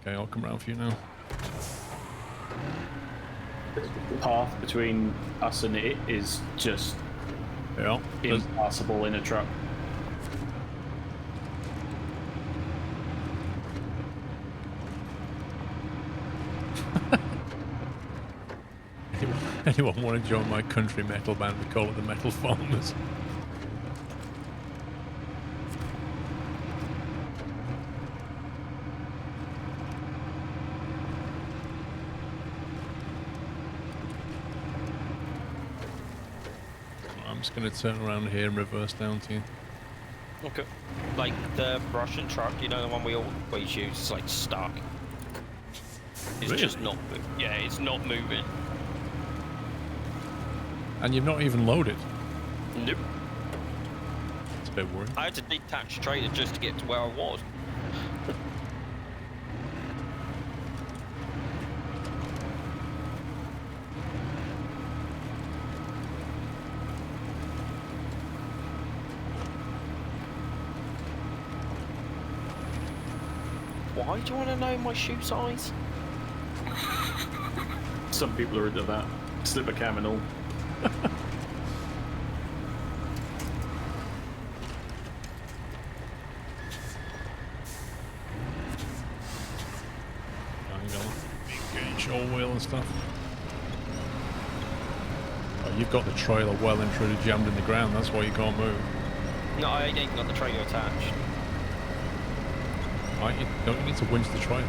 Okay, I'll come round for you now. The path between us and it is just impassable in a truck. Anyone want to join my country metal band? We call it the Metal Farmers. I'm just going to turn around here and reverse down to you. Okay. Like the Russian truck, you know, the one we always use, is like stuck. It's Really? just not. Yeah, it's not moving. And you've not even loaded? Nope. It's a bit worrying. I had to detach the trailer just to get to where I was. Why do you want to know my shoe size? Some people are into that. Slipper cam and all. Engage all wheel and stuff. Oh, you've got the trailer well and truly jammed in the ground, that's why you can't move. No, I ain't got the trailer attached. Don't you need to winch the trailer?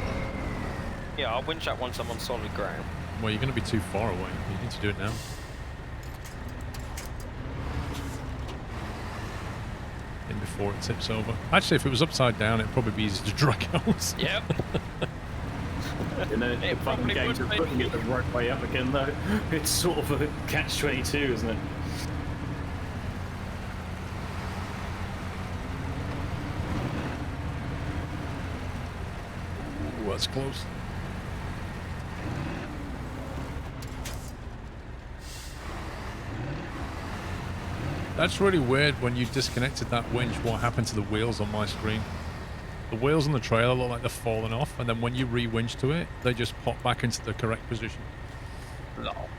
Yeah, I'll winch that once I'm on solid ground. Well, you're going to be too far away. You need to do it now. In before it tips over. Actually, if it was upside down, it'd probably be easy to drag out. Yep. And then the fun games of putting it the right way up again, though. It's sort of a catch-22, isn't it? Ooh, that's close. That's really weird. When you disconnected that winch, what happened to the wheels on my screen? The wheels on the trailer look like they're falling off, and then when you re-winch to it, they just pop back into the correct position. Lol.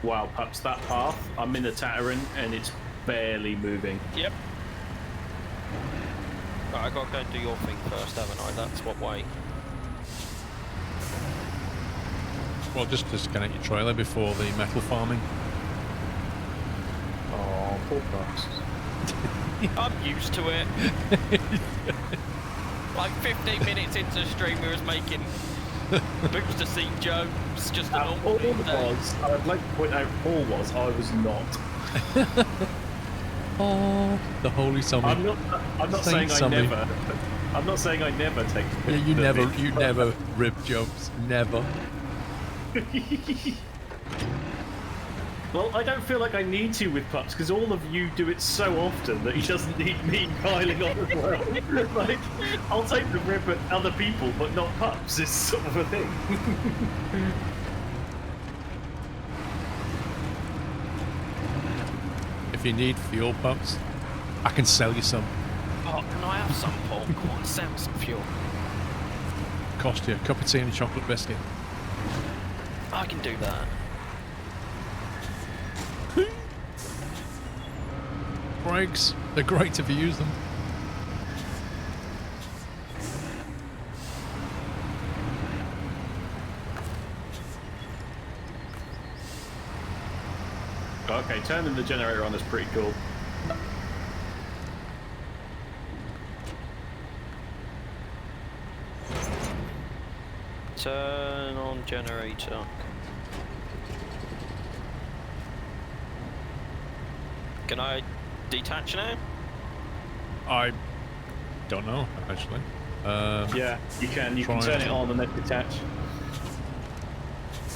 Wow, Pups, that path, I'm in the Tatarin, and it's barely moving. Yep. Right, I gotta go and do your thing first, haven't I? That's what way. Well, just disconnect your trailer before the metal farming. Oh, poor Pups. I'm used to it. Like 15 minutes into the stream, we was making booster seat jokes, just a normal Paul thing. was, I'd like to point out, Paul was, I was not. Oh, the holy zombie. I'm not saying zombie. I never. I'm not saying I never take. Yeah, you never rip jokes, never. Well, I don't feel like I need to with Pups because all of you do it so often that he doesn't need me piling on as well. Like, I'll take the rip at other people, but not Pups. It's sort of a thing. If you need fuel, Pups, I can sell you some. Oh, can I have some, Paul? Come on, sell me some fuel. Cost you a cup of tea and a chocolate biscuit. I can do that. Brakes, they're great if you use them. Okay, turning the generator on is pretty cool. Turn on generator. Can I detach now? I don't know, actually. Yeah, you can. You can turn it on and then detach.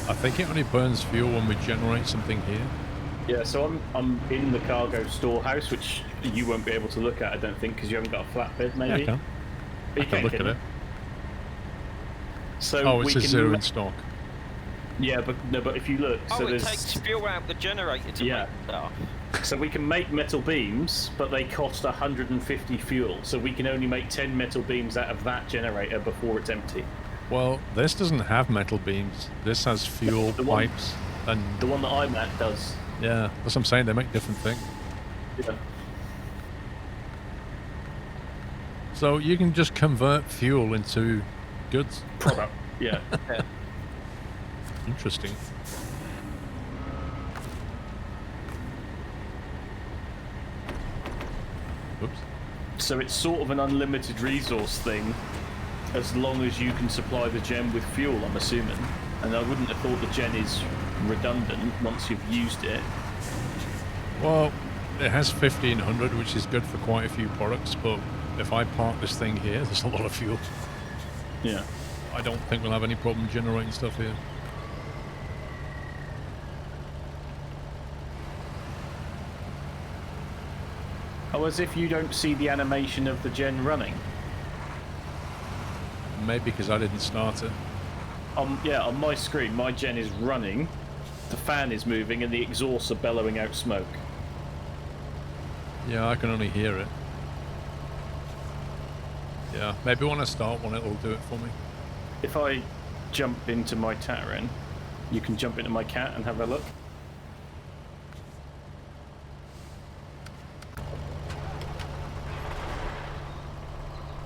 I think it only burns fuel when we generate something here. Yeah, so I'm in the cargo storehouse, which you won't be able to look at, I don't think, because you haven't got a flatbed, maybe. Yeah, I can look at it. So oh, it's we a can zero in stock. Yeah, but no, but if you look, Oh, so it there's takes fuel out the generator to make stuff. So we can make metal beams, but they cost 150 fuel. So we can only make 10 metal beams out of that generator before it's empty. Well, this doesn't have metal beams. This has fuel pipes. And the one that I'm at does. Yeah, that's what I'm saying. They make different things. Yeah. So you can just convert fuel into goods. Product. Yeah. Yeah. Interesting. Oops. So it's sort of an unlimited resource thing, as long as you can supply the gem with fuel, I'm assuming. And I wouldn't have thought the gen is redundant once you've used it. Well, it has 1500, which is good for quite a few products, but if I park this thing here, there's a lot of fuel. Yeah. I don't think we'll have any problem generating stuff here. Oh, as if you don't see the animation of the gen running. Maybe because I didn't start it. Yeah, on my screen, my gen is running, the fan is moving, and the exhausts are bellowing out smoke. Yeah, I can only hear it. Yeah, maybe when I start one, it'll do it for me. If I jump into my Tatarin, you can jump into my cat and have a look.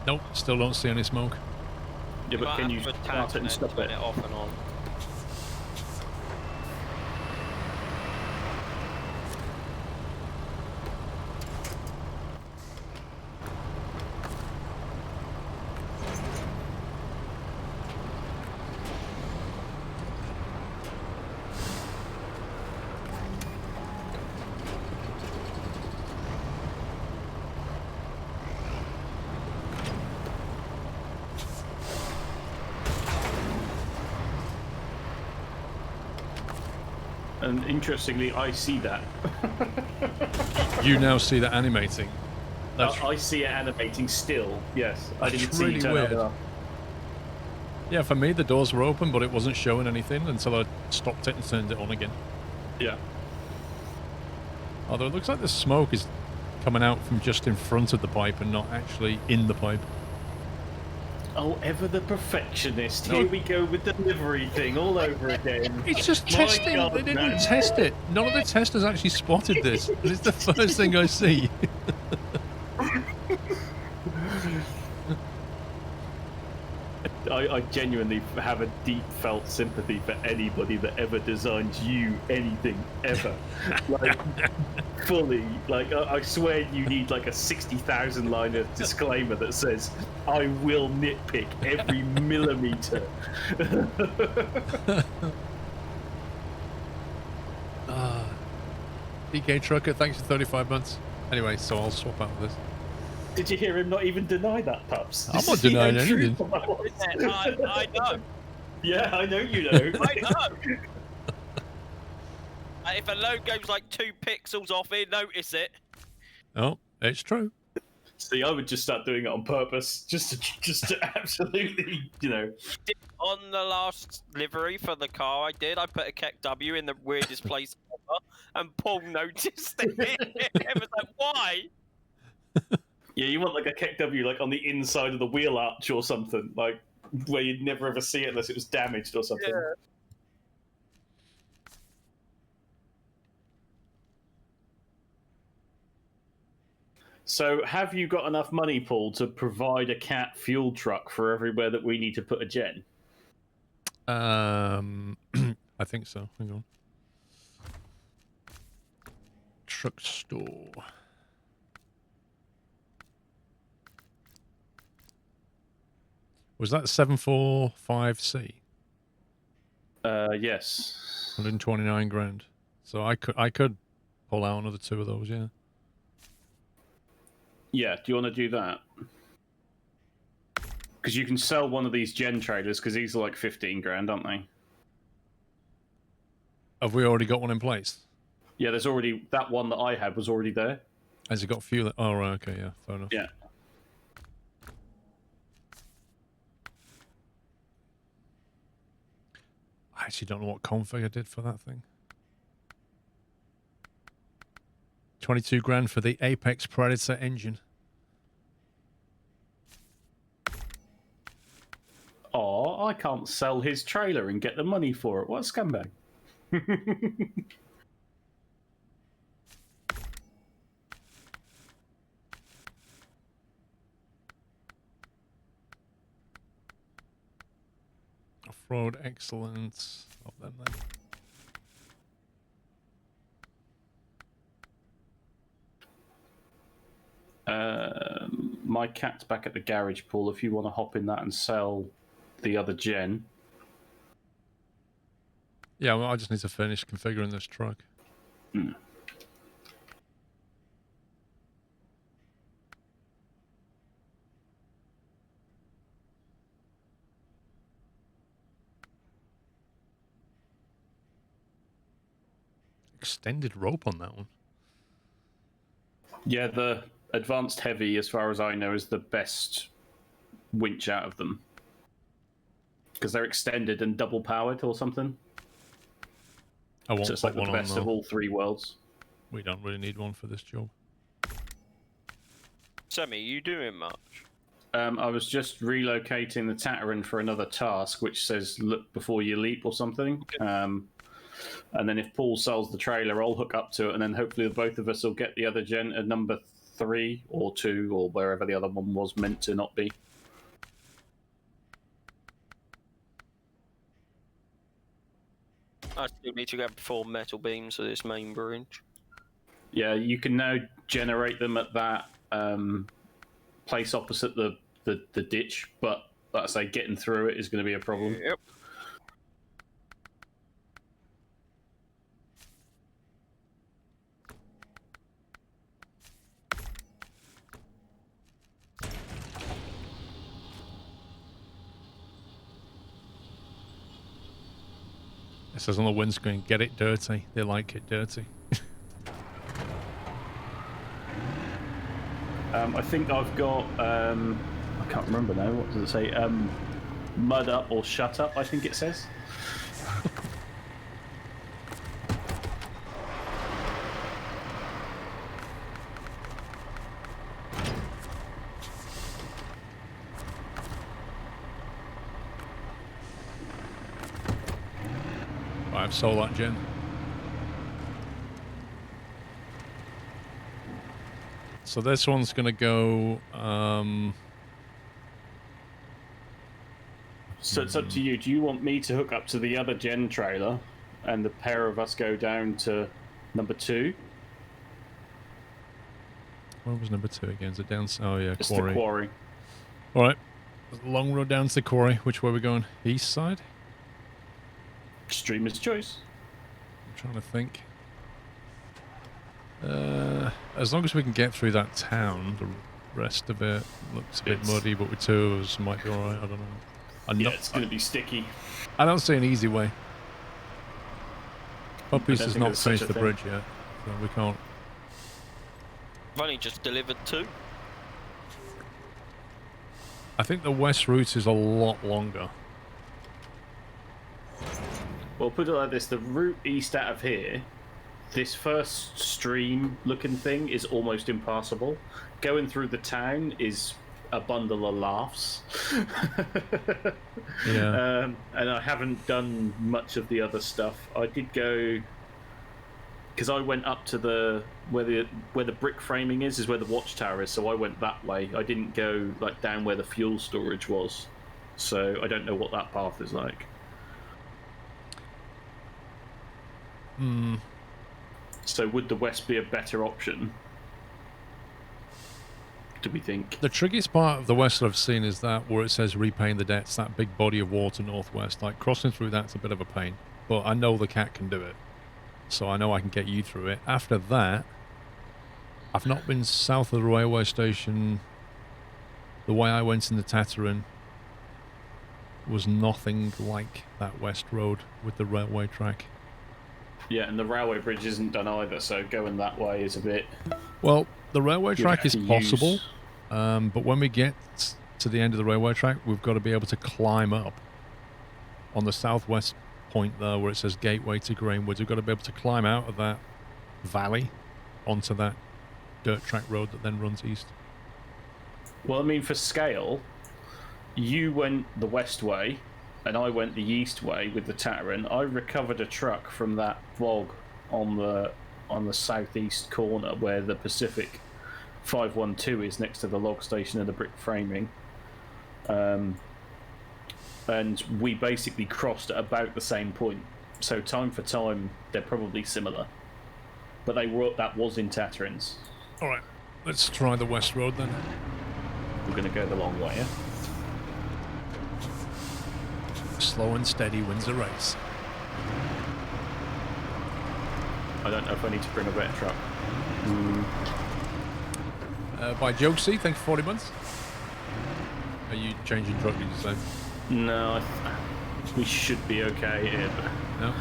Nope, still don't see any smoke. Yeah, but can you start it and stop it? Off and on. And interestingly, I see that. You now see that animating. That's, I see it animating still, yes. I That's didn't see really it turn weird. up. yeah, for me, the doors were open, but it wasn't showing anything until I stopped it and turned it on again. Yeah. Although it looks like the smoke is coming out from just in front of the pipe and not actually in the pipe. Oh, ever the perfectionist. No. Here we go with the delivery thing all over again. It's just My testing. God, They didn't man. test it. None of the testers actually spotted this. And it's the first thing I see. I genuinely have a deep felt sympathy for anybody that ever designs you anything ever. Like, fully. Like, I swear you need like a 60,000 liner disclaimer that says, I will nitpick every millimeter. DK Trucker, thanks for 35 months. Anyway, so I'll swap out of this. Did you hear him not even deny that, Pups? I'm not denying anything. I know. Yeah, I know you know. I know. If a load goes like 2 pixels off, he'll notice it. Oh, it's true. See, I would just start doing it on purpose, just to absolutely, you know. On the last livery for the car I did, I put a Keck W in the weirdest place ever, and Paul noticed it. It was like, why? Yeah, you want like a Keck W like on the inside of the wheel arch or something, like where you'd never ever see it unless it was damaged or something. Yeah. So, have you got enough money, Paul, to provide a cat fuel truck for everywhere that we need to put a gen? I think so. Hang on. Truck store. Was that 745C? Yes. 129 grand. So I could pull out another 2 of those, yeah. Yeah, do you want to do that? Because you can sell one of these gen trailers, because these are like 15 grand, aren't they? Have we already got one in place? Yeah, there's already... That one that I had was already there. Has it got fuel? Oh, right, okay, yeah, fair enough. Yeah. I actually don't know what config I did for that thing. 22 grand for the Apex Predator engine. Oh, I can't sell his trailer and get the money for it. What a scumbag. Off-road excellence. Of them then. My cat's back at the garage, Paul, if you want to hop in that and sell the other gen. Yeah, well, I just need to finish configuring this truck. Hmm. Extended rope on that one. Yeah, the advanced heavy, as far as I know, is the best winch out of them. Because they're extended and double powered or something. I won't So it's put like the one on best of though. all three worlds. We don't really need one for this job. Sammy, you doing much? I was just relocating the Tataran for another task, which says "look before you leap" or something. And then if Paul sells the trailer, I'll hook up to it, and then hopefully both of us will get the other gen at number 3 or 2 or wherever the other one was meant to not be. I still need to grab 4 metal beams for this main bridge. Yeah, you can now generate them at that place opposite the ditch, but like I say, getting through it is going to be a problem. Yep. It says on the windscreen, get it dirty. They like it dirty. I think I've got, I can't remember now, what does it say? Mud up or shut up, I think it says. I've sold that gen. So this one's going to go... So it's up to you. Do you want me to hook up to the other gen trailer and the pair of us go down to number 2? Where was number 2 again? Is it down? Oh yeah, It's quarry. the quarry. All right. Long road down to the quarry. Which way are we going? East side? Streamer's choice. I'm trying to think. As long as we can get through that town, the rest of it looks a bit muddy, but with 2 of us might be alright. I don't know. Yeah, it's going to be sticky. I don't see an easy way. Puppies I don't has think not there's such finished a the thing. bridge yet, so we can't. I've only just delivered 2. I think the west route is a lot longer. Well, put it like this. The route east out of here, this first stream looking thing is almost impassable. Going through the town is a bundle of laughs. Yeah. And I haven't done much of the other stuff. I did go... Because I went up to where the brick framing is where the watchtower is, so I went that way. I didn't go like down where the fuel storage was. So I don't know what that path is like. Hmm. So would the west be a better option? Do we think? The trickiest part of the west that I've seen is that where it says repaying the debts, that big body of water northwest. Like crossing through that's a bit of a pain, but I know the cat can do it, so I know I can get you through it. After that, I've not been south of the railway station. The way I went in the Tataran was nothing like that west road with the railway track. Yeah, and the railway bridge isn't done either, so going that way is a bit... Well, the railway You'd track have is to possible, use- but when we get to the end of the railway track, we've got to be able to climb up. On the southwest point there, where it says Gateway to Greenwoods, we've got to be able to climb out of that valley onto that dirt track road that then runs east. Well, I mean, for scale, you went the west way, and I went the east way with the Tataran. I recovered a truck from that bog on the southeast corner where the Pacific 512 is, next to the log station and the brick framing. And we basically crossed at about the same point. So time for time, they're probably similar. But that was in Tatarans. All right, let's try the west road then. We're going to go the long way, yeah? Slow and steady wins the race. I don't know if I need to bring a better truck. By Jokesy, thanks for 40 months. Are you changing truck, did you say? No, we should be okay here. But No?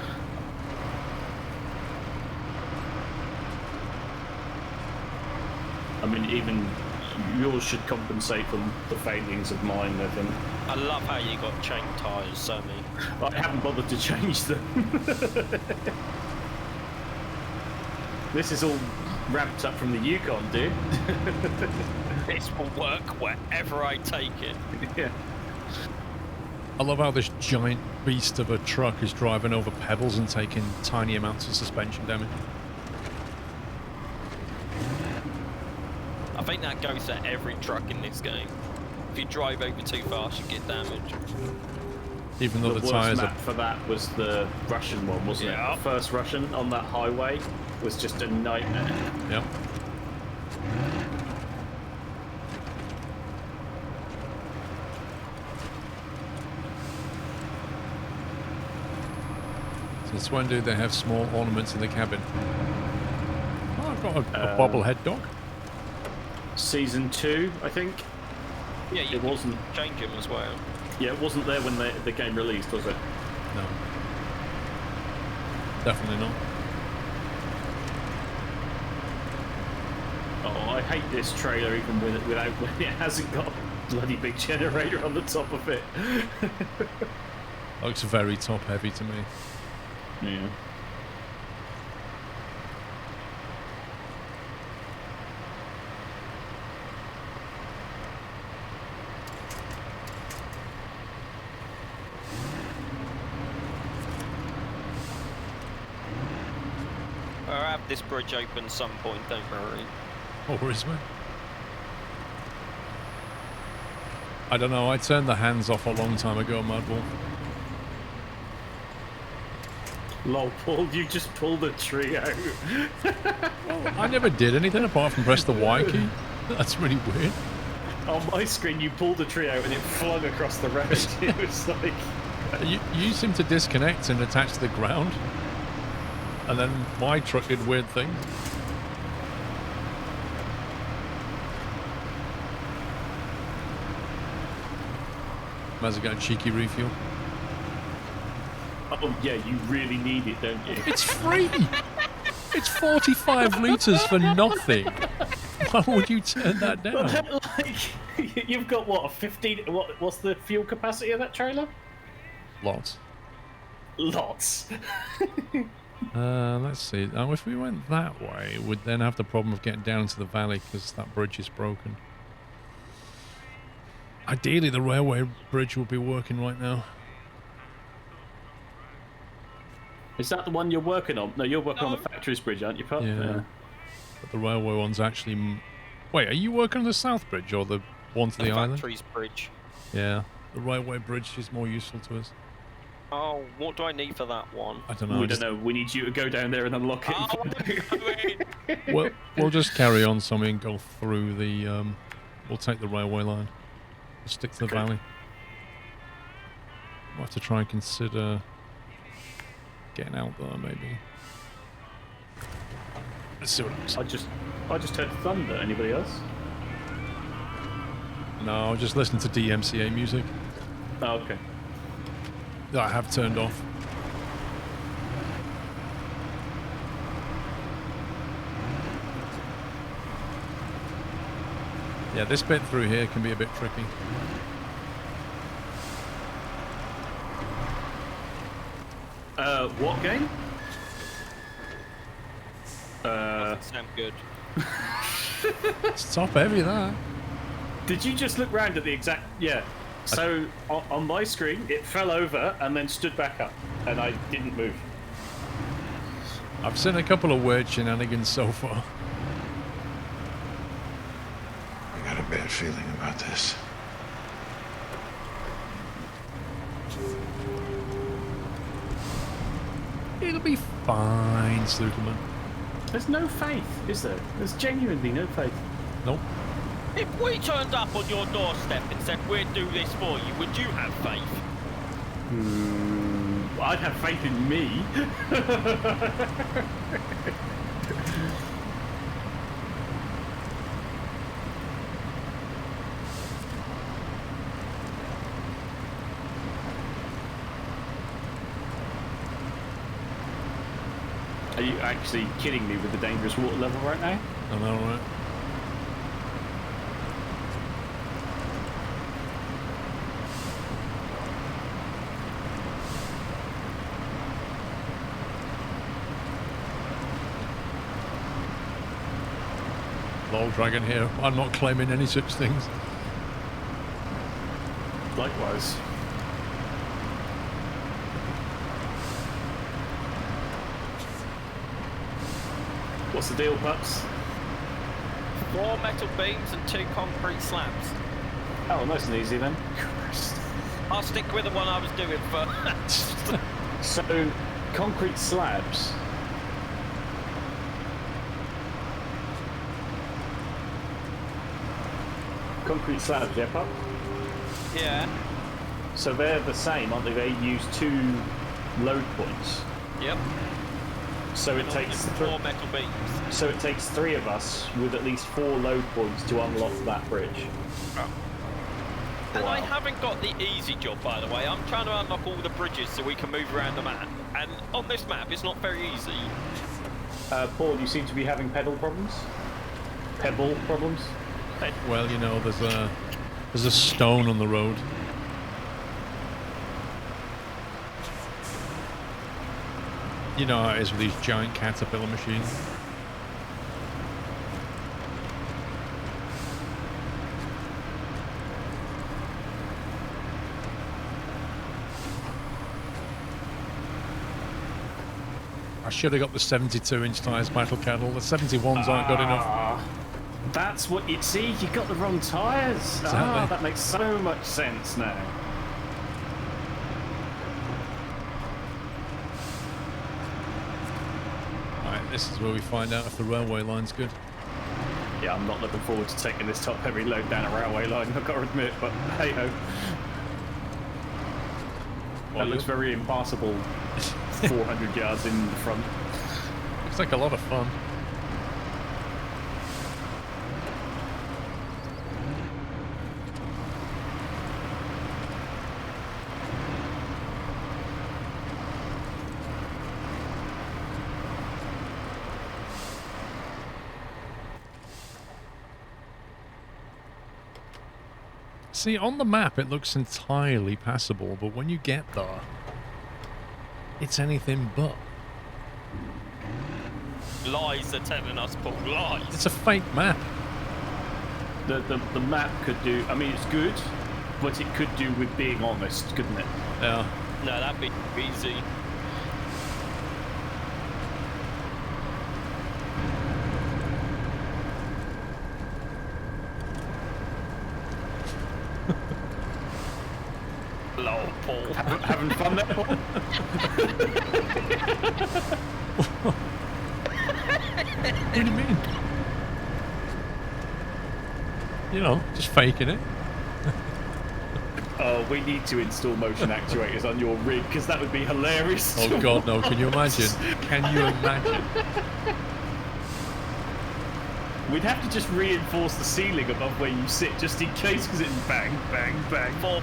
I mean, even yours should compensate for the failings of mine, I think. I love how you got chain tyres, Sammy. I haven't bothered to change them. This is all ramped up from the Yukon, dude. This will work wherever I take it. Yeah. I love how this giant beast of a truck is driving over pebbles and taking tiny amounts of suspension damage. I think that goes to every truck in this game. If you drive over too fast, you get damage. Even though The the worst tyres map are... for that was the Russian one, wasn't Yeah. it? The first Russian on that highway was just a nightmare. Yep. Since when do they have small ornaments in the cabin? Oh, I've got a bobblehead dog. Season 2, I think. Yeah, you It wasn't. can change them as well. Yeah, it wasn't there when the game released, was it? No. Definitely not. Oh, I hate this trailer even without when it hasn't got a bloody big generator on the top of it. Looks very top heavy to me. Yeah. I'll have this bridge open some point, don't worry. Oh, where is me? I don't know, I turned the hands off a long time ago, Mudwall. Lol, Paul, you just pulled a tree out. I never did anything apart from press the Y key. That's really weird. On my screen, you pulled a tree out and it flung across the road. It was like... You seem to disconnect and attach to the ground. And then my truck did weird things. Might as well get a cheeky refuel. Oh, yeah, you really need it, don't you? It's free! It's 45 litres for nothing. Why would you turn that down? Like, you've got, what, a 15... What's the fuel capacity of that trailer? Lots. Lots. Let's see. Now, if we went that way, we'd then have the problem of getting down into the valley because that bridge is broken. Ideally, the railway bridge would be working right now. Is that the one you're working on? No, you're working on the factories bridge, aren't you, Pup? Yeah. But the railway one's actually... Wait, are you working on the south bridge or the one to the island? Factories bridge. Yeah. The railway bridge is more useful to us. Oh, what do I need for that one? I don't know. We don't know. We need you to go down there and unlock it. Oh, We'll just carry on so we can go through the... we'll take the railway line. We'll stick to the valley. We'll have to try and consider getting out there, maybe. Let's see what happens. I just heard thunder. Anybody else? No, I'll just listen to DMCA music Oh, okay. that I have turned off. Yeah, this bit through here can be a bit tricky. What game? Doesn't sound good. It's top heavy, that. Did you just look round at the exact... Yeah. So, on my screen, it fell over and then stood back up, and I didn't move. I've seen a couple of weird shenanigans so far. I got a bad feeling about this. It'll be fine, Superman. There's no faith, is there? There's genuinely no faith. Nope. If we turned up on your doorstep and said we'd do this for you, would you have faith? I'd have faith in me. Are you actually kidding me with the dangerous water level right now? I know, right? Lol Dragon here. I'm not claiming any such things. Likewise. What's the deal, pups? 4 metal beams and 2 concrete slabs. Oh, nice and easy then. I'll stick with the one I was doing first. So, concrete slabs. Concrete slabs, yeah, pup? Yeah. So they're the same, aren't they? They use 2 load points. Yep. So it takes 4 metal beams. So it takes 3 of us with at least 4 load points to unlock that bridge. And I Wow. haven't got the easy job, by the way. I'm trying to unlock all the bridges so we can move around the map. And on this map, it's not very easy. Paul, you seem to be having pedal problems? Pebble problems? Well, you know, there's a stone on the road. You know how it is with these giant caterpillar machines. I should have got the 72-inch tyres, Battle Cattle. The 71s aren't good enough. That's what you see. You got the wrong tyres. Exactly. That makes so much sense now. Right, this is where we find out if the railway line's good. Yeah, I'm not looking forward to taking this top heavy load down a railway line, I've got to admit, but hey ho. Well, That looks very impassable 400 yards in the front. Looks like a lot of fun. See, on the map it looks entirely passable, but when you get there, it's anything but. Lies are telling us, Paul. Lies. It's a fake map. The map could do, I mean, it's good, but it could do with being honest, couldn't it? Yeah. No, that'd be easy. Lol, Paul. Having fun there, Paul? What do you mean? You know, just faking it. Oh, we need to install motion actuators on your rig, because that would be hilarious. Oh to god, no, watch. can you imagine? Can you imagine? We'd have to just reinforce the ceiling above where you sit, just in case, because it's bang, bang, bang. 4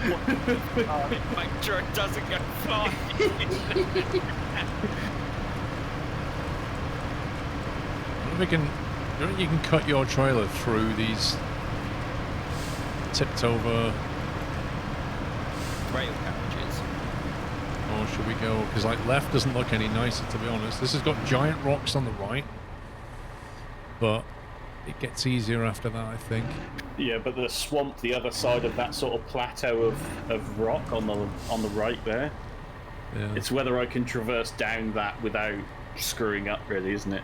make sure it doesn't go flying. You reckon you can cut your trailer through these tipped over, Rail carriages. or should we go? Because like left doesn't look any nicer, to be honest. This has got giant rocks on the right, but it gets easier after that, I think. Yeah, but the swamp, the other side of that sort of plateau of rock on the right there. Yeah. It's whether I can traverse down that without screwing up, really, isn't it?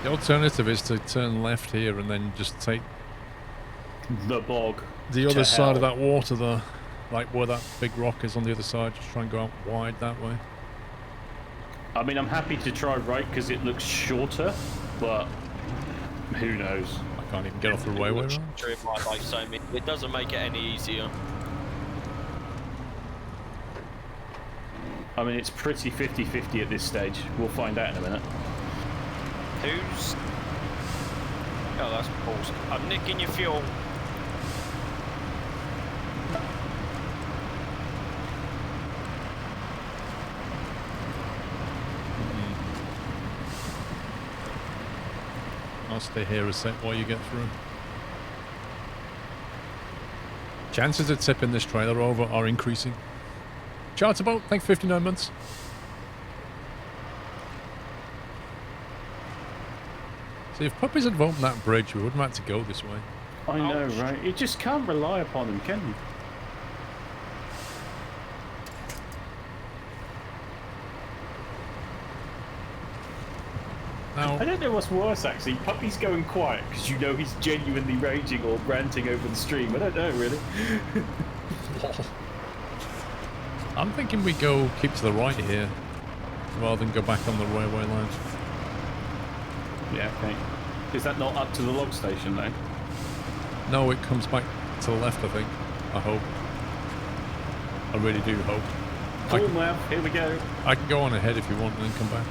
The alternative is to turn left here and then just take The bog. the other to side of hell. that water there, like where that big rock is on the other side. Just try and go out wide that way. I mean, I'm happy to try right because it looks shorter, but who knows? I can't even get off the railway line. In my life, so it doesn't make it any easier. I mean, it's pretty 50-50 at this stage. We'll find out in a minute. Who's... Oh, that's Paul's. I'm nicking your fuel. I'll stay here a sec while you get through. Chances of tipping this trailer over are increasing. Charter boat, thank 59 months. See, if puppies had opened that bridge, we wouldn't have had to go this way. I know, Ouch. right? You just can't rely upon them, can you? Now, I don't know what's worse, actually. Puppy's going quiet because you know he's genuinely raging or ranting over the stream. I don't know, really. I'm thinking we go keep to the right here, rather than go back on the railway line. Yeah, okay. Is that not up to the log station, though? No, it comes back to the left, I think. I hope. I really do hope. Cool, Mav. Here we go. I can go on ahead if you want and then come back.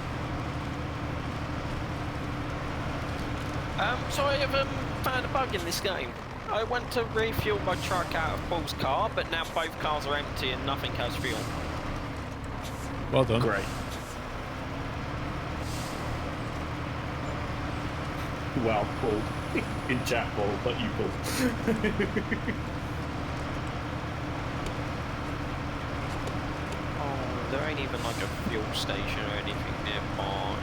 So I have found a bug in this game. I went to refuel my truck out of Paul's car, but now both cars are empty and nothing has fuel. Well done. Great. Well, Paul. In chat, Paul, but you, Paul. Oh, there ain't even like a fuel station or anything nearby.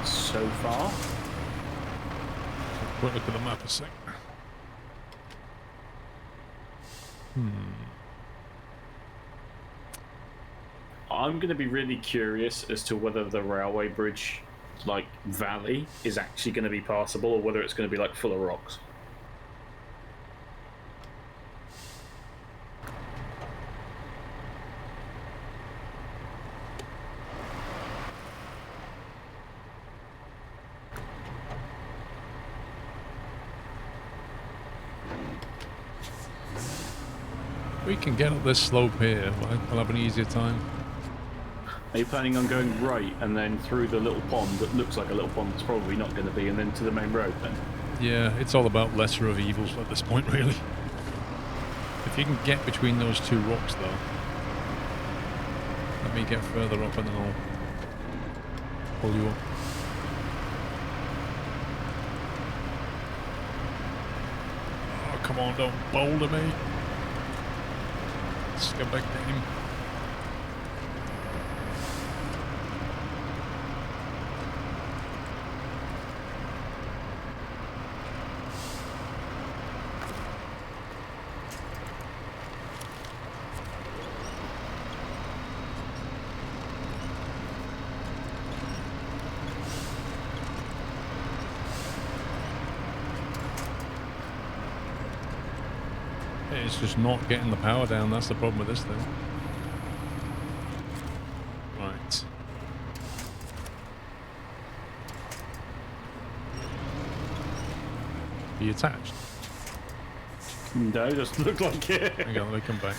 So far. Quick look at the map a sec. I'm going to be really curious as to whether the railway bridge, like, valley is actually going to be passable or whether it's going to be, like, full of rocks. We can get up this slope here. We'll have an easier time. Are you planning on going right and then through the little pond that looks like a little pond that's probably not going to be, and then to the main road then? Yeah, it's all about lesser of evils at this point, really. If you can get between those two rocks, though. Let me get further up and then I'll pull you up. Oh, come on, don't boulder me. Scumbag game. It's just not getting the power down. That's the problem with this thing. Right. Are you attached? No, doesn't look like it. Hang on, let me come back.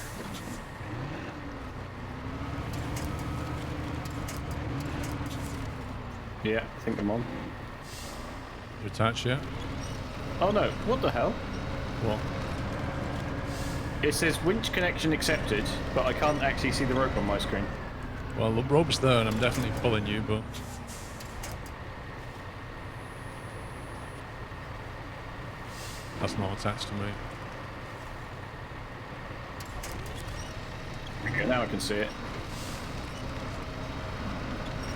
Yeah, I think I'm on. You attached yet? Oh no, what the hell? What? It says winch connection accepted, but I can't actually see the rope on my screen. Well, the rope's there and I'm definitely pulling you, but... That's not attached to me. Okay, now I can see it.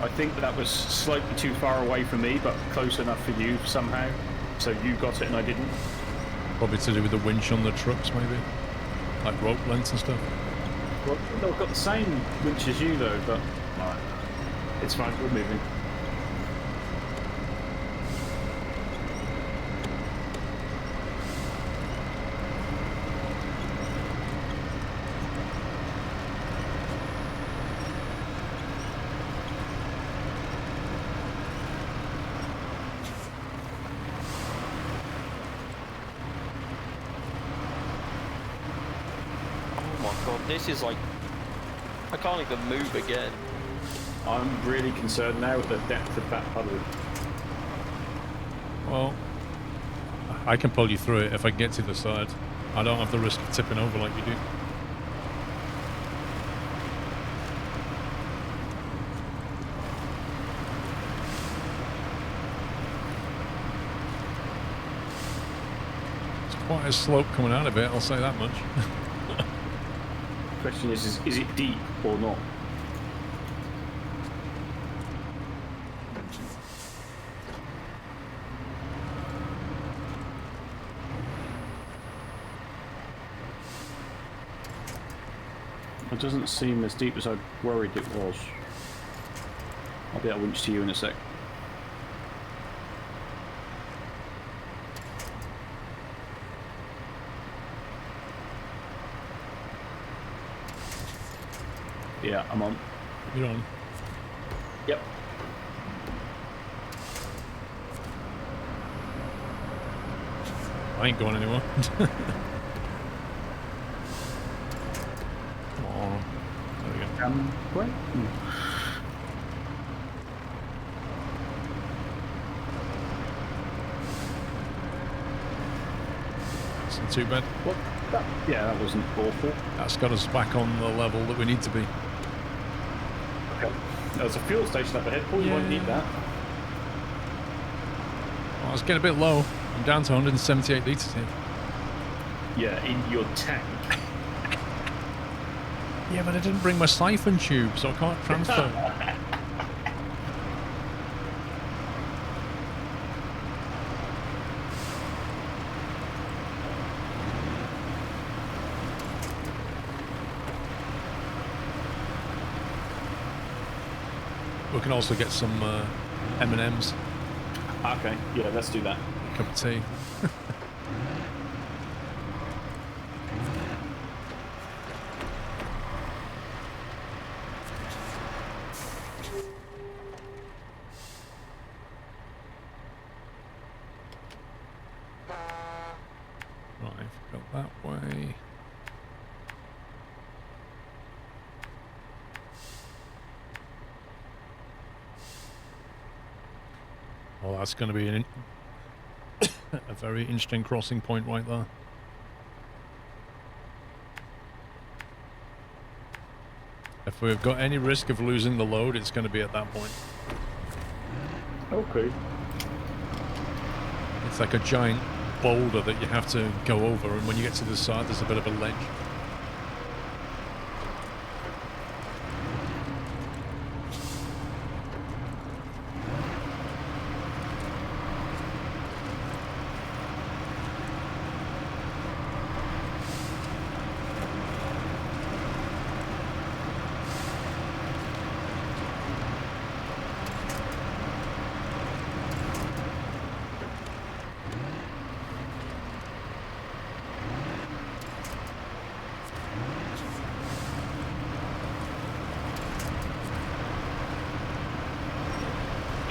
I think that was slightly too far away from me, but close enough for you somehow. So you got it and I didn't. Probably to do with the winch on the trucks, maybe. Like rope lengths and stuff. Well, I've got the same winch as you though, but alright. It's fine, we're moving. Oh my god, this is like... I can't even move again. I'm really concerned now with the depth of that puddle. Well, I can pull you through it if I get to the side. I don't have the risk of tipping over like you do. It's quite a slope coming out of it, I'll say that much. Question is it deep or not? It doesn't seem as deep as I worried it was. I'll be able to winch to you in a sec. Yeah, I'm on. You're on. Yep. I ain't going anywhere. Come on. There we go. Wait. Isn't too bad. What? Yeah, that wasn't awful. That's got us back on the level that we need to be. Okay. There's a fuel station up ahead. Paul, you won't need that. Oh, it's getting a bit low. I'm down to 178 litres here. Yeah, in your tank. Yeah, but I didn't bring my siphon tube, so I can't transfer. We can also get some M&Ms. Okay, yeah, let's do that. Cup of tea. Right, go that way. Well, that's going to be a very interesting crossing point right there. If we've got any risk of losing the load, it's going to be at that point. Okay. It's like a giant boulder that you have to go over, and when you get to the side, there's a bit of a ledge.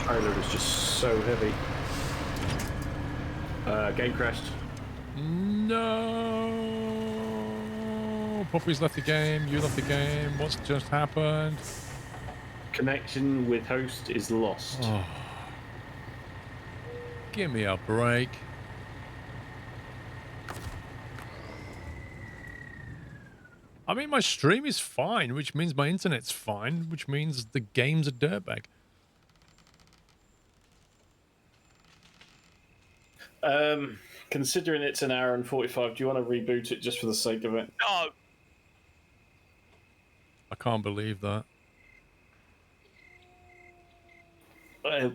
Trailer is just so heavy. Game crashed. No! Poppy's left the game, you left the game, what's just happened? Connection with host is lost. Oh. Give me a break. I mean, my stream is fine, which means my internet's fine, which means the game's a dirtbag. Considering it's an hour and 45, do you want to reboot it just for the sake of it? No! I can't believe that.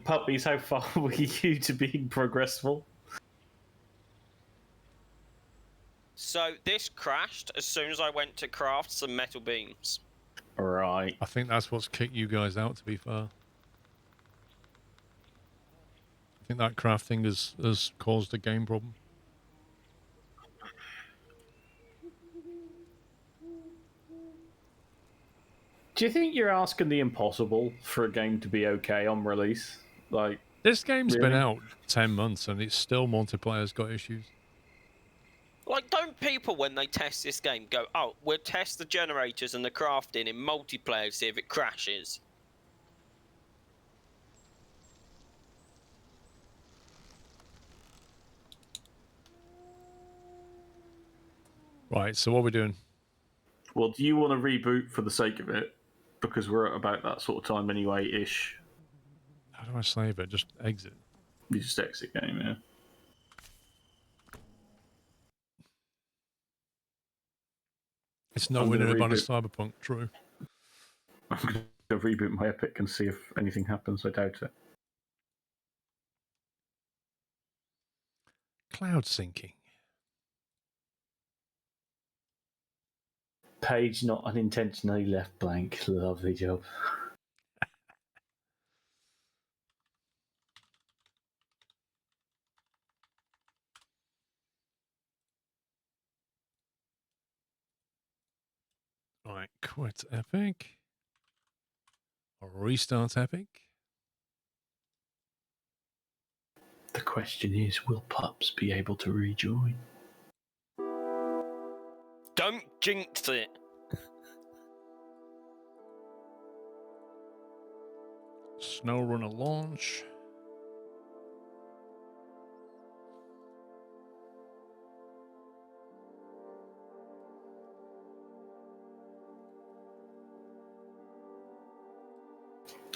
Puppies, how far were you to being progressive? So this crashed as soon as I went to craft some metal beams. Right. I think that's what's kicked you guys out, to be fair. I think that crafting has caused a game problem. Do you think you're asking the impossible for a game to be okay on release? Like, This game's been really? out 10 months and it's still multiplayer's got issues. Like, don't people, when they test this game, go, oh, we'll test the generators and the crafting in multiplayer to see if it crashes? Right, so what are we doing? Well, do you want to reboot for the sake of it? Because we're at about that sort of time anyway-ish. How do I save it? Just exit. You just exit game, yeah. It's no I'm winning gonna about a reboot. Cyberpunk, true. I'm going to reboot my Epic and see if anything happens. I doubt it. Cloud syncing. Page not unintentionally left blank. Lovely job. Right, quit Epic. Or restart Epic. The question is, will pups be able to rejoin? Don't jinx it. Snowrunner launch.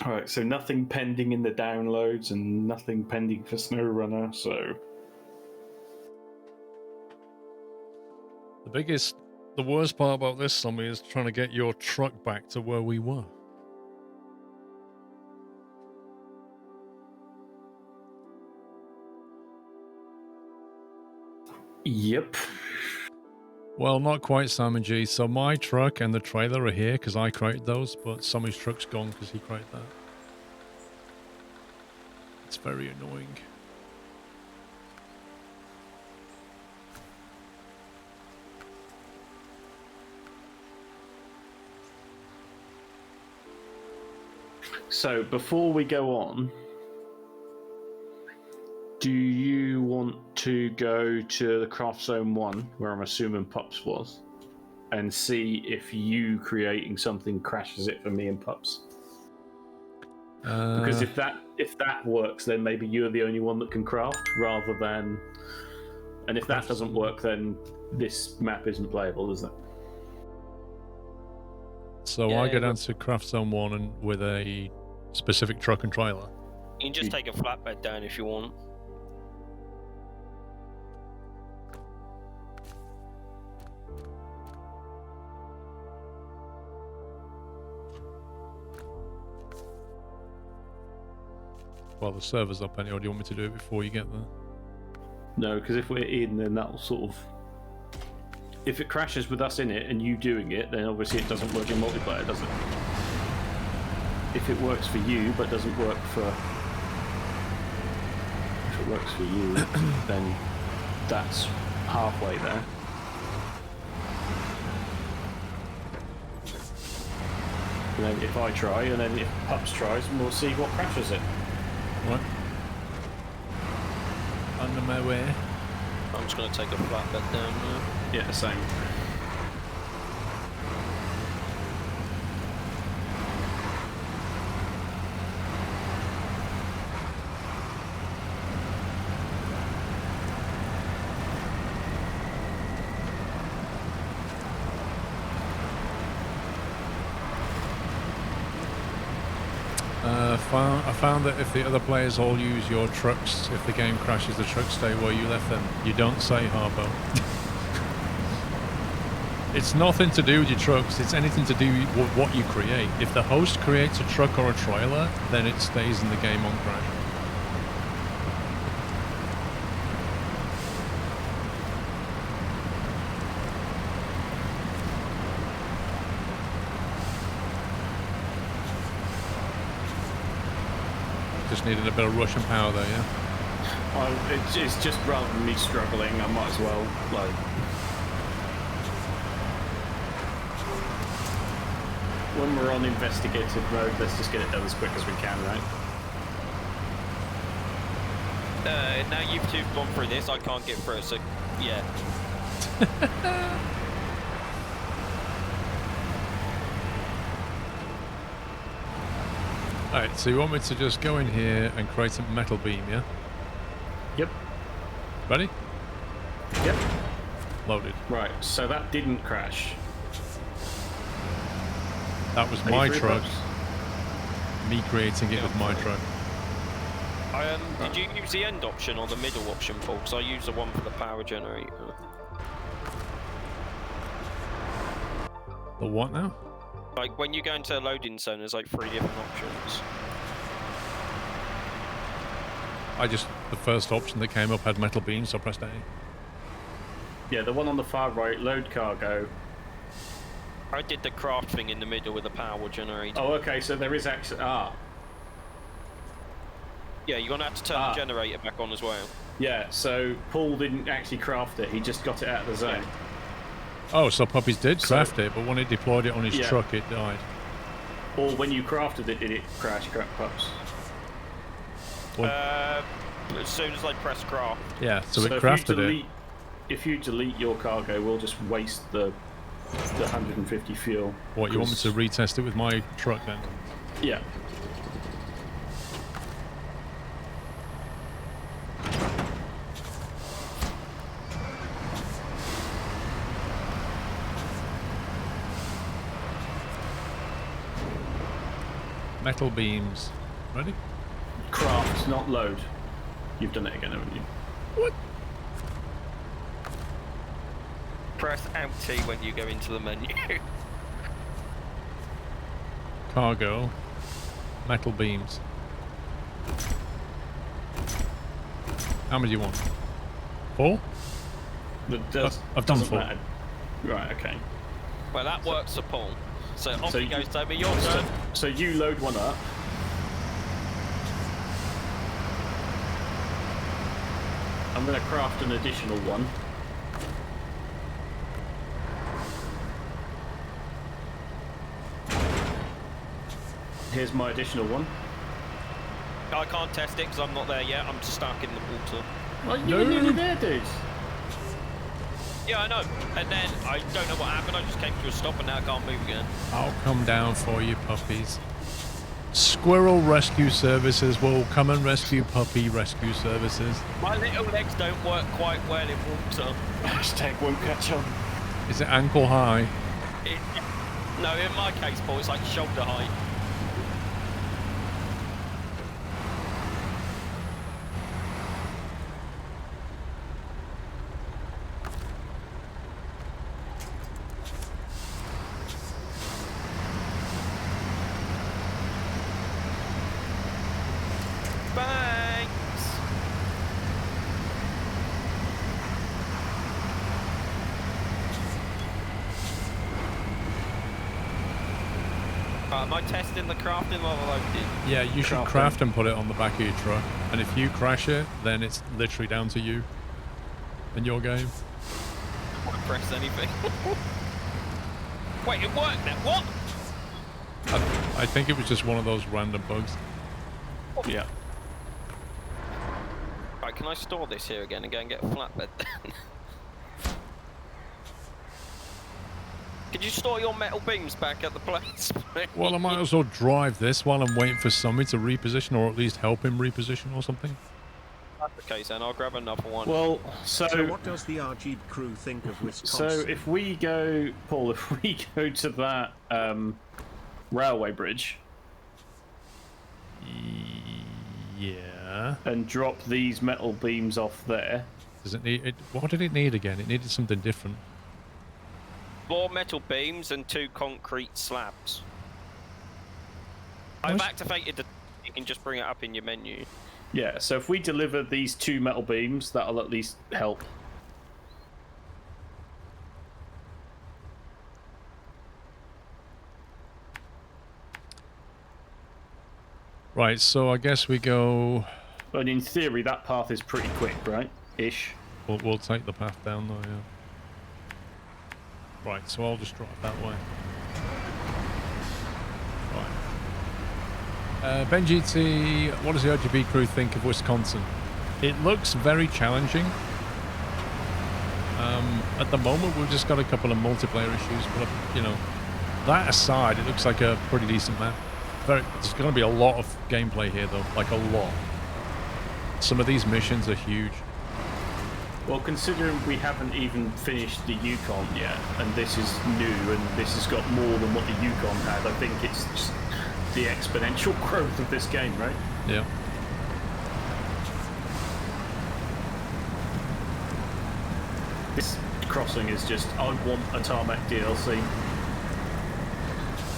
Alright, so nothing pending in the downloads and nothing pending for Snowrunner, so... The worst part about this, Tommy, is trying to get your truck back to where we were. Yep. Well, not quite, Sam and G. So my truck and the trailer are here because I created those, but Sammy's truck's gone because he created that. It's very annoying. So, before we go on, do you want to go to the Craft Zone 1, where I'm assuming Pups was, and see if you creating something crashes it for me and Pups? Because if that works, then maybe you're the only one that can craft, rather than... And if that doesn't work, then this map isn't playable, is it? So Yeah, I go down to Craft Zone 1 and with a specific truck and trailer. You can just take a flatbed down if you want. Well, the server's up anyway. Do you want me to do it before you get there? No, because if we're in, then that'll sort of... If it crashes with us in it and you doing it, then obviously it doesn't work in multiplayer, does it? If it works for you but doesn't work for... If it works for you, then that's halfway there. And then if I try, and then if Pups tries, we'll see what crashes it. What? Under my way. I'm just going to take a flatbed down now. Yeah, same. I found that if the other players all use your trucks, if the game crashes, the trucks stay where you left them. You don't say, Harpo. It's nothing to do with your trucks. It's anything to do with what you create. If the host creates a truck or a trailer, then it stays in the game on Crash. Just needed a bit of Russian power there, yeah? It's just rather than me struggling, I might as well, like... When we're on investigative mode, let's just get it done as quick as we can, right? Now you've two gone through this, I can't get through, so yeah. Alright, so you want me to just go in here and create a metal beam, yeah? Yep. Ready? Yep. Loaded. Right, so that didn't crash. That was Are my you through, truck. Pops? Me creating it with my truck. Did you use the end option or the middle option, Paul? Because I used the one for the power generator. The what now? Like, when you go into a loading zone, there's like 3 different options. The first option that came up had metal beams, so I pressed A. Yeah, the one on the far right, load cargo. I did the craft thing in the middle with the power generator. Oh, okay, so there is actually... Ah. Yeah, you're gonna have to turn the generator back on as well. Yeah, so Paul didn't actually craft it, he just got it out of the zone. Oh, so Puppies did craft it, but when he deployed it on his Yeah. truck, it died. Or when you crafted it, did it crash, Pups? As soon as I press craft. Yeah, so it if crafted you it. delete, If you delete your cargo, we'll just waste the 150 fuel. What, you want me to retest it with my truck then? Yeah. Metal beams. Ready? Craft, not load. You've done it again, haven't you? What? Press Alt when you go into the menu. Cargo. Metal beams. How many do you want? 4? I've done 4. Matter. Right, okay. Well, that works for Paul. So off So he you- goes, Toby, your turn. So you load one up. I'm going to craft an additional one. Here's my additional one. I can't test it because I'm not there yet. I'm stuck in the water. Well, you were nearly there, dude. Yeah, I know. And then I don't know what happened. I just came to a stop and now I can't move again. I'll come down for you, puppies. Squirrel Rescue Services will come and rescue Puppy Rescue Services. My little legs don't work quite well in water. Hashtag won't catch on. Is it ankle high? No, in my case, Paul, it's like shoulder height. Thanks. Am I testing the crafting while I loaded? Yeah, you should craft and put it on the back of your truck. And if you crash it, then it's literally down to you and your game. I won't press anything. Wait, it worked now. What? I think it was just one of those random bugs. Yeah. Right, can I store this here again and go and get a flatbed then? Could you store your metal beams back at the place? Well, I might as well drive this while I'm waiting for somebody to reposition, or at least help him reposition or something. That's the case, then I'll grab another one. Well, So what does the RG crew think of so Wisconsin? if we go, Paul, if we go to that railway bridge Yeah. and drop these metal beams off there. Does it need it? What did it need again? It needed something different. 4 metal beams and 2 concrete slabs. I've activated the... You can just bring it up in your menu. Yeah, so if we deliver these 2 metal beams, that'll at least help. Right, so I guess we go... But in theory, that path is pretty quick, right? Ish. We'll take the path down though, yeah. Right, so I'll just drive that way. Right. Ben GT, what does the RGB crew think of Wisconsin? It looks very challenging. At the moment, we've just got a couple of multiplayer issues, but you know, that aside, it looks like a pretty decent map. There's going to be a lot of gameplay here, though, like a lot. Some of these missions are huge. Well, considering we haven't even finished the Yukon yet, and this is new, and this has got more than what the Yukon had, I think it's just the exponential growth of this game, right? Yeah. This crossing is just, I want a tarmac DLC.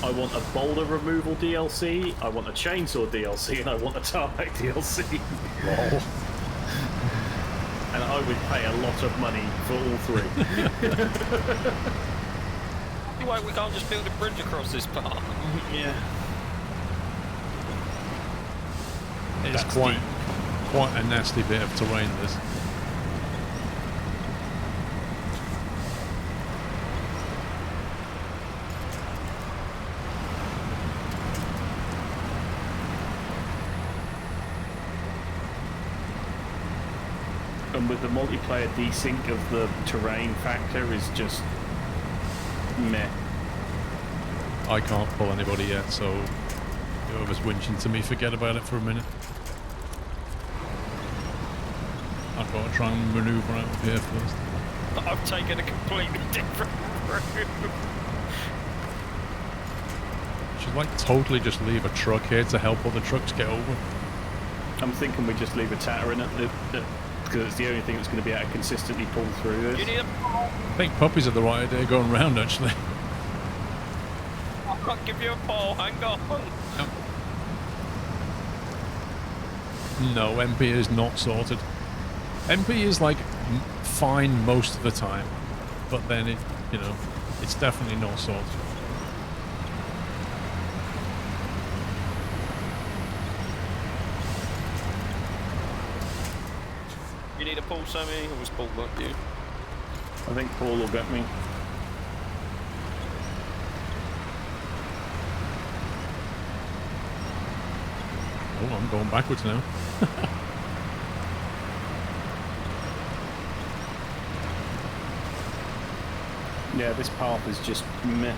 I want a boulder removal DLC, I want a chainsaw DLC, and I want a tarmac DLC. Lol. And I would pay a lot of money for all 3. Why we can't just build a bridge across this part? Yeah. It's quite a nasty bit of terrain, this. And with the multiplayer desync of the terrain factor is just meh. I can't pull anybody yet, so whoever's winching to me, forget about it for a minute. I've got to try and maneuver out of here first. I've taken a completely different route. Should like totally just leave a truck here to help other trucks get over. I'm thinking we just leave a tatter in it, because it's the only thing that's going to be able to consistently pull through this. You need a pole. I think puppies are the right idea going round, actually. I can't give you a pole, hang on. No, MP is not sorted. MP is like fine most of the time, but then it, you know, it's definitely not sorted. You need a pole, Sammy? Or was Paul got you? I think Paul will get me. Oh, I'm going backwards now. Yeah, this path is just meh.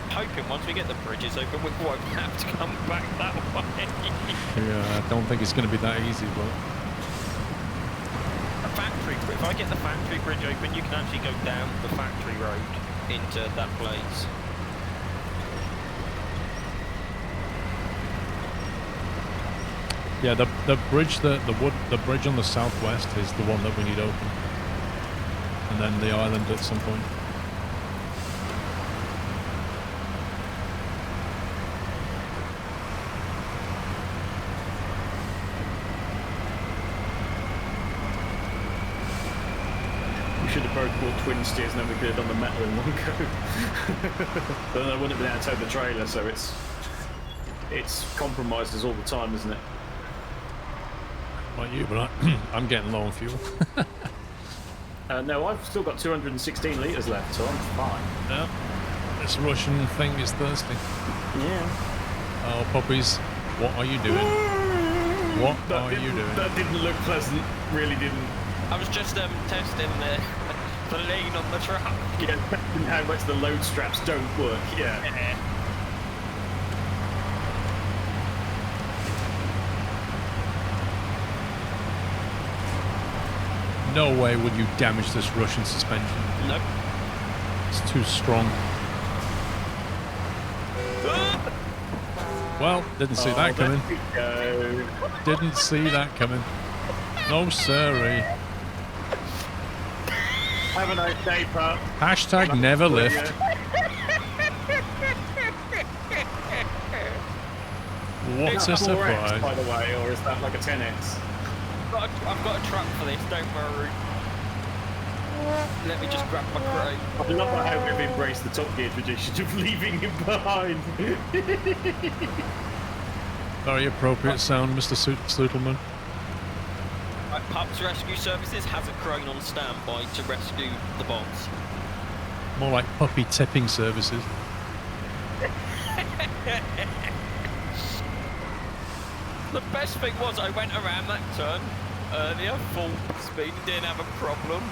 Hoping once we get the bridges open, we won't have to come back that way. Yeah, I don't think it's going to be that easy, but... A factory, if I get the factory bridge open, you can actually go down the factory road into that place. Yeah, the bridge, the bridge on the southwest is the one that we need open, and then the island at some point. We should have both bought twin steers and then we could have done the metal in one go. But then I wouldn't have been able to tow the trailer, so it's compromises all the time, isn't it? Like you, but I'm getting low on fuel. No, I've still got 216 litres left, so I'm fine. Yeah, this Russian thing is thirsty. Yeah. Oh, puppies, what are you doing? What are you doing? That didn't look pleasant, really didn't. I was just testing the lean on the truck. Yeah, testing how much the load straps don't work, yeah. No way would you damage this Russian suspension. Nope. It's too strong. Well, didn't see that coming. Didn't see that coming. No, sirree. Have a nice day, pup. Hashtag never lift. What's a Is that 4X, surprise? by the way, or is that like a 10X? I've got a truck for this, don't worry. Let me just grab my crate. I love how we've embraced the Top Gear tradition of leaving him behind. Very appropriate sound, Mr. Slutelman. Right, Pups Rescue Services has a crane on standby to rescue the bots. More like puppy tipping services. The best thing was I went around that turn earlier, full speed, and didn't have a problem.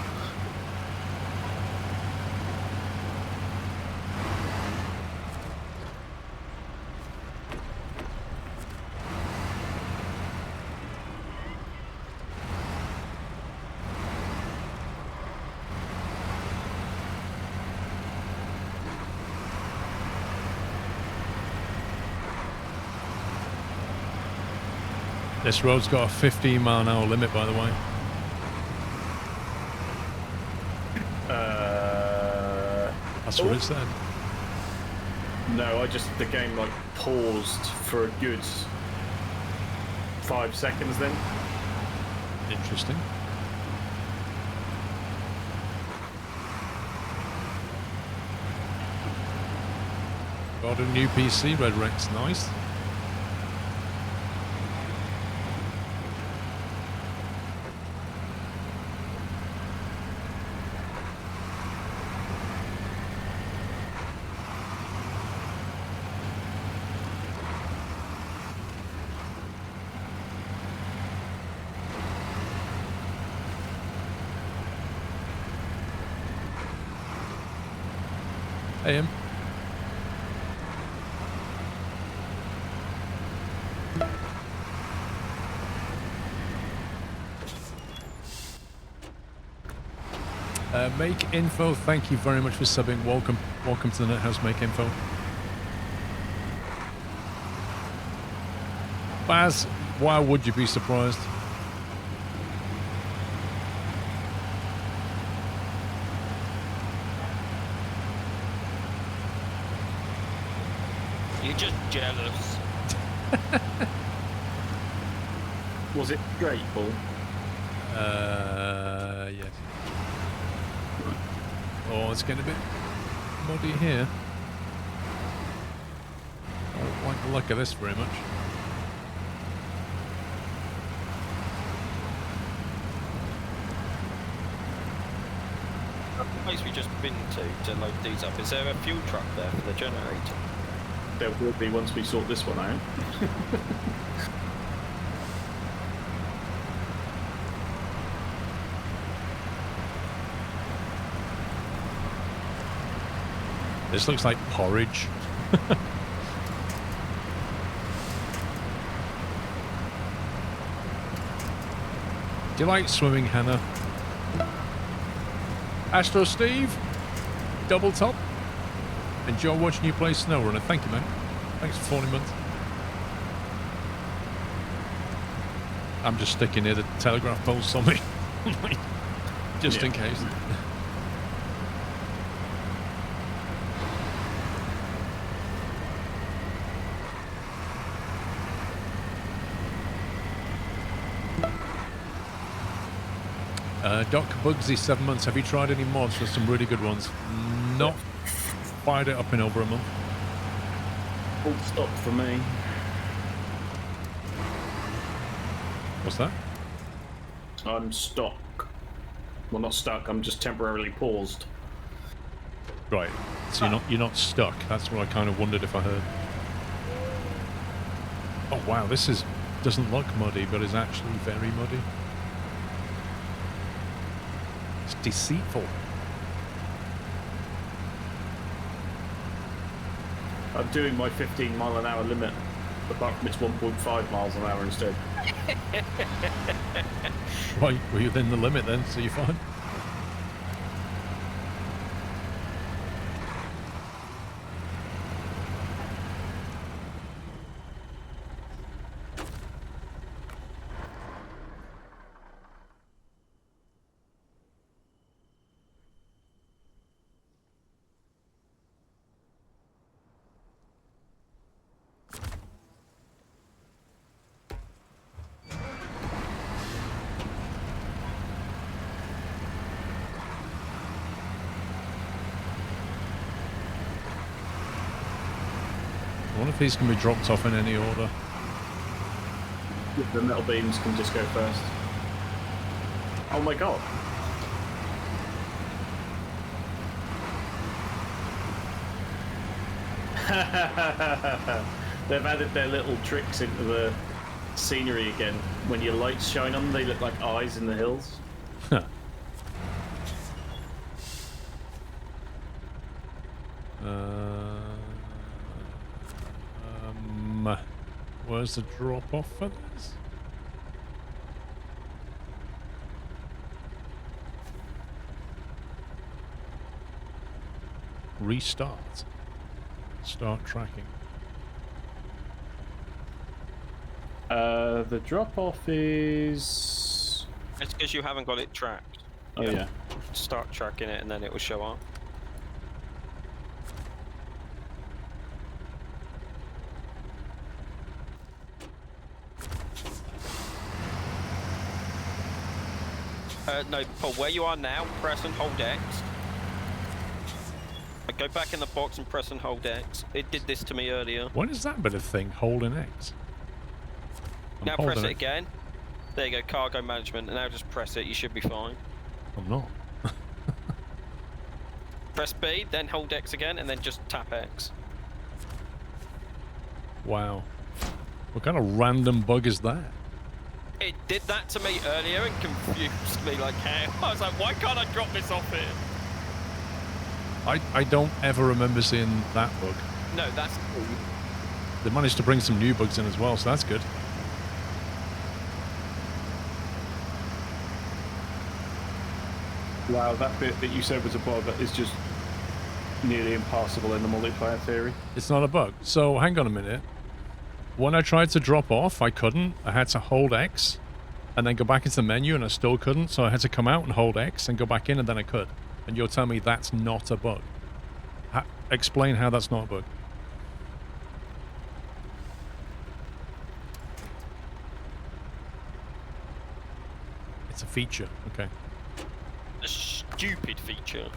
This road's got a 15-mile-an-hour limit, by the way. That's what it said. No, the game like paused for a good 5 seconds then. Interesting. Got a new PC, Red Rex, nice. Hey, him. Make Info, thank you very much for subbing. Welcome to the NetHouse Make Info. Baz, why would you be surprised? You're just jealous. Was it great, Paul? Yes. Oh, it's getting a bit muddy here. I don't like the look of this very much. The place we just been to load these up, is there a fuel truck there for the generator? There will be once we sort this one out. This looks like porridge. Do you like swimming, Hannah? Astro Steve, double top. Enjoy watching you play Snowrunner. Thank you, man. Thanks for 40 months. I'm just sticking here the telegraph poles on me. Just in case. Doc Bugsy, 7 months. Have you tried any mods? There's some really good ones. Not fired it up in over a month. Full stop for me. What's that? I'm stuck. Well, not stuck. I'm just temporarily paused. Right. So you're not stuck. That's what I kind of wondered if I heard. Oh wow, this doesn't look muddy, but is actually very muddy. It's deceitful. I'm doing my 15-mile-an-hour limit, apart from it's 1.5 miles an hour instead. Right, well, you're within the limit then, so you're fine. wonder if these can be dropped off in any order. The metal beams can just go first. Oh my god. They've added their little tricks into the scenery again. When your lights shine on them, they look like eyes in the hills. Where's the drop off for this? Restart. Start tracking. The drop off is. It's because you haven't got it tracked. Oh yeah. Start tracking it and then it will show up. No, Paul, where you are now, press and hold X. Go back in the box and press and hold X. It did this to me earlier. When is that bit of thing? Holding X. I'm Now press holding it again. There you go, cargo management. And now just press it, you should be fine. I'm not. Press B, then hold X again, and then just tap X. Wow. What kind of random bug is that? It did that to me earlier and confused me like hell. I was like, why can't I drop this off here? I don't ever remember seeing that bug. No, that's cool. They managed to bring some new bugs in as well, so that's good. Wow, that bit that you said was a bug is just nearly impossible in the multiplayer theory. It's not a bug. So hang on a minute. When I tried to drop off, I couldn't. I had to hold X and then go back into the menu and I still couldn't. So I had to come out and hold X and go back in and then I could. And you're telling me that's not a bug. Explain how that's not a bug. It's a feature. Okay. A stupid feature.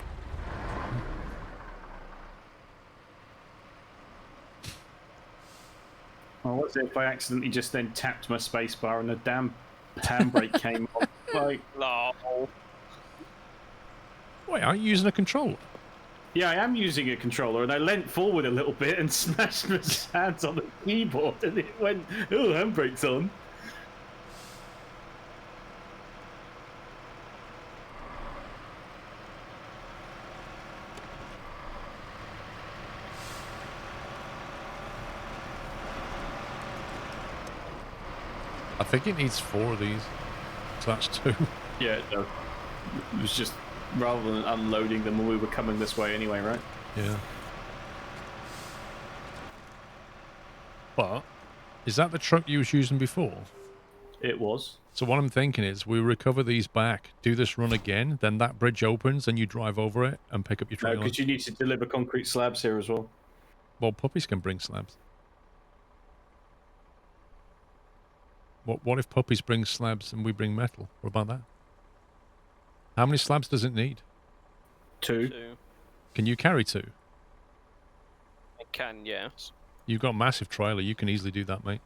Well, what's it if I accidentally just then tapped my spacebar and the damn handbrake came off? Like, Lol. Wait, aren't you using a controller? yeah, I am using a controller, and I leant forward a little bit and smashed my hands on the keyboard, and it went, oh, handbrake's on. I think it needs 4 of these. So that's 2. Yeah, it does. It was just rather than unloading them when we were coming this way anyway, right? Yeah. But is that the truck you was using before? It was. So what I'm thinking is we recover these back, do this run again, then that bridge opens and you drive over it and pick up your No, trailer. because you need to deliver concrete slabs here as well. Well, puppies can bring slabs. What if puppies bring slabs and we bring metal? What about that? How many slabs does it need? 2. 2. Can you carry 2? It can, yes. You've got a massive trailer. You can easily do that, mate.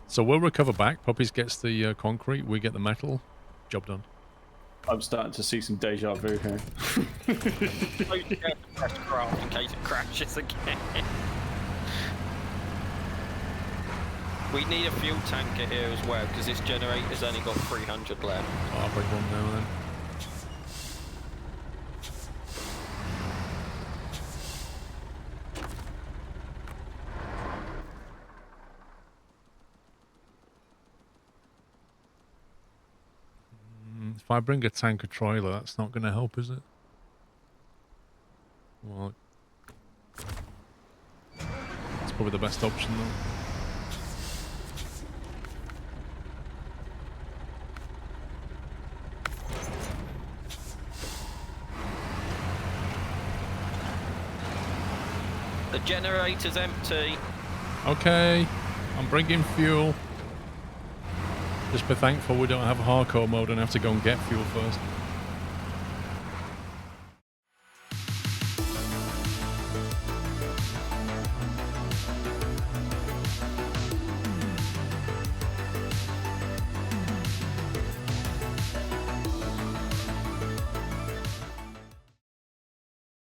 So we'll recover back. Puppies gets the concrete. We get the metal. Job done. I'm starting to see some deja vu here. Oh, you have to press craft in case it crashes again. We need a fuel tanker here as well, because this generator's only got 300 left. I'll bring one now then. If I bring a tanker trailer, that's not going to help, is it? Well, it's probably the best option, though. The generator's empty. Okay, I'm bringing fuel. Just be thankful we don't have hardcore mode and have to go and get fuel first.